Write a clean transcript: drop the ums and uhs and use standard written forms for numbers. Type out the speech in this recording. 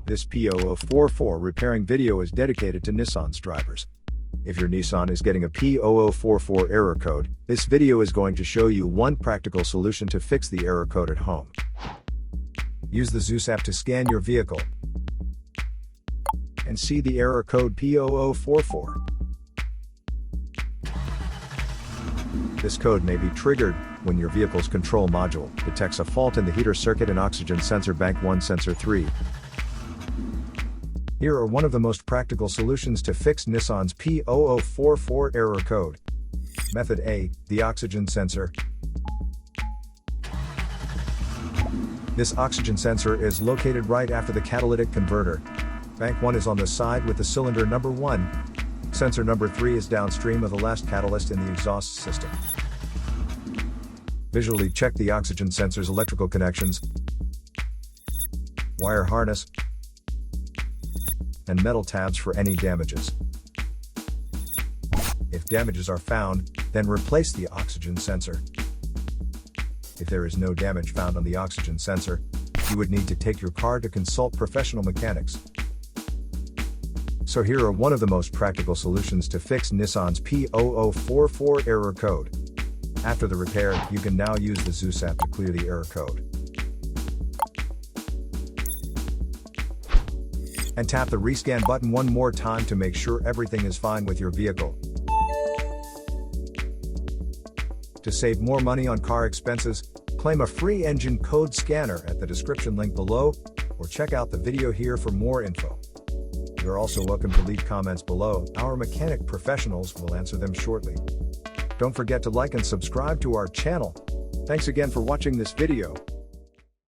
This P0044 repairing video is dedicated to Nissan's drivers. If your Nissan is getting a P0044 error code, this video is going to show you one practical solution to fix the error code at home. Use the Zeus app to scan your vehicle and see the error code P0044. This code may be triggered when your vehicle's control module detects a fault in the heater circuit and oxygen sensor bank 1 sensor 3. Here are one of the most practical solutions to fix Nissan's P0044 error code. Method A, the oxygen sensor. This oxygen sensor is located right after the catalytic converter. Bank 1 is on the side with the cylinder number 1. Sensor number 3 is downstream of the last catalyst in the exhaust system. Visually check the oxygen sensor's electrical connections, wire harness, and metal tabs for any damages. If damages are found, then replace the oxygen sensor. If there is no damage found on the oxygen sensor, you would need to take your car to consult professional mechanics. So here are one of the most practical solutions to fix Nissan's P0044 error code. After the repair, you can now use the Zeus app to clear the error code. And tap the rescan button one more time to make sure everything is fine with your vehicle. To save more money on car expenses, claim a free engine code scanner at the description link below, or check out the video here for more info. You're also welcome to leave comments below. Our mechanic professionals will answer them shortly. Don't forget to like and subscribe to our channel. Thanks again for watching this video.